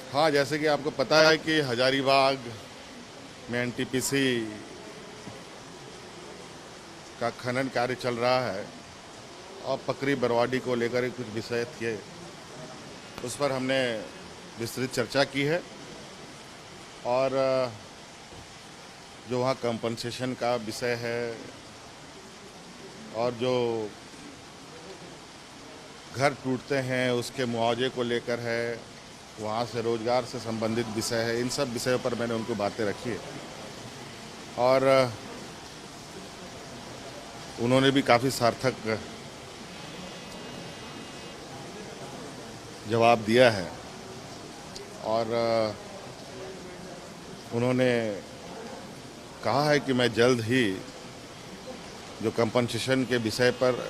हाँ, जैसे कि आपको पता है कि हजारीबाग में एनटीपीसी का खनन कार्य चल रहा है और पकड़ी बरवाडी को लेकर ही कुछ विषय थे, उस पर हमने विस्तृत चर्चा की है। और जो वहाँ कंपनसेशन का विषय है और जो घर टूटते हैं उसके मुआवजे को लेकर है, वहाँ से रोजगार से संबंधित विषय है, इन सब विषयों पर मैंने उनको बातें रखी है। और उन्होंने भी काफ़ी सार्थक जवाब दिया है। और उन्होंने कहा है कि मैं जल्द ही जो कंपनसेशन के विषय पर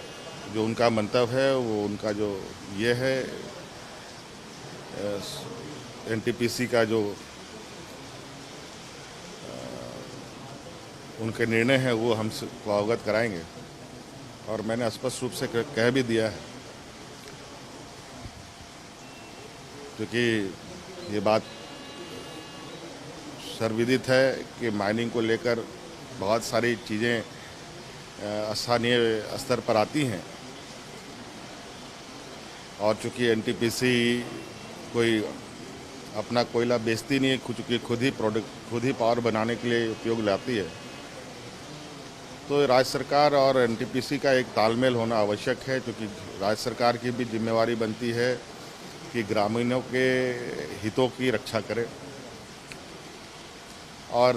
जो उनका मंतव्य है, वो उनका जो ये है एनटीपीसी का जो उनके निर्णय है वो हमको अवगत कराएंगे। और मैंने स्पष्ट रूप से कह भी दिया है, क्योंकि ये बात सर्वविदित है कि माइनिंग को लेकर बहुत सारी चीज़ें स्थानीय स्तर पर आती हैं। और चूँकि एनटीपीसी कोई अपना कोयला बेचती नहीं है, चूँकि खुद ही पावर बनाने के लिए उपयोग लाती है, तो राज्य सरकार और एनटीपीसी का एक तालमेल होना आवश्यक है, क्योंकि राज्य सरकार की भी जिम्मेवारी बनती है कि ग्रामीणों के हितों की रक्षा करे। और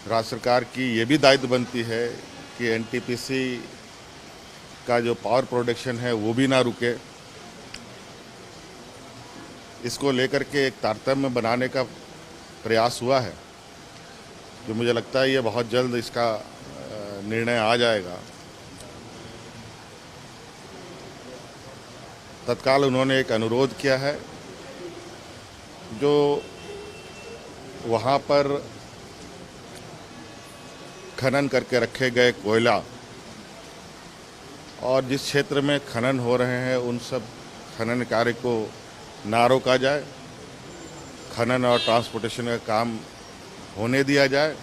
राज्य सरकार की ये भी दायित्व बनती है कि एनटीपीसी का जो पावर प्रोडक्शन है वो भी ना रुके। इसको लेकर के एक तारतम्य बनाने का प्रयास हुआ है, जो मुझे लगता है ये बहुत जल्द इसका निर्णय आ जाएगा। तत्काल उन्होंने एक अनुरोध किया है, जो वहाँ पर खनन करके रखे गए कोयला और जिस क्षेत्र में खनन हो रहे हैं उन सब खनन कार्य को ना रोका जाए, खनन और ट्रांसपोर्टेशन का काम होने दिया जाए।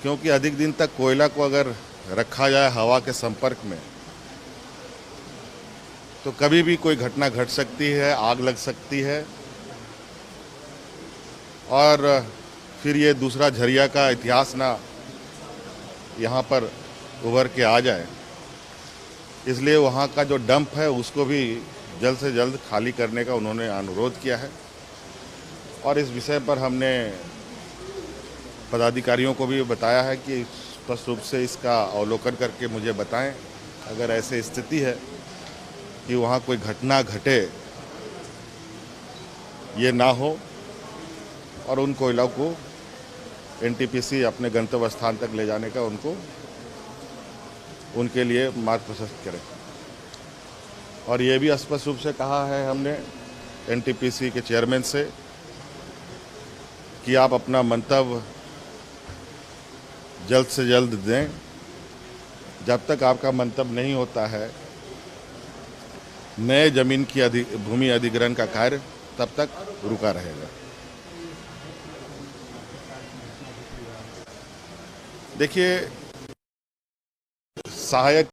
क्योंकि अधिक दिन तक कोयला को अगर रखा जाए हवा के संपर्क में, तो कभी भी कोई घटना घट सकती है, आग लग सकती है और फिर ये दूसरा झरिया का इतिहास ना यहाँ पर उभर के आ जाए। इसलिए वहाँ का जो डंप है उसको भी जल्द से जल्द खाली करने का उन्होंने अनुरोध किया है। और इस विषय पर हमने पदाधिकारियों को भी बताया है कि स्पष्ट रूप से इसका अवलोकन करके मुझे बताएं, अगर ऐसी स्थिति है कि वहाँ कोई घटना घटे, ये ना हो और उन कोयला को एनटीपीसी अपने गंतव्य स्थान तक ले जाने का उनके लिए मार्ग प्रशस्त करें। और ये भी स्पष्ट रूप से कहा है हमने एनटीपीसी के चेयरमैन से कि आप अपना मंतव्य जल्द से जल्द दें। जब तक आपका मंतव्य नहीं होता है नए जमीन की भूमि अधिग्रहण का कार्य, तब तक रुका रहेगा। देखिए, सहायक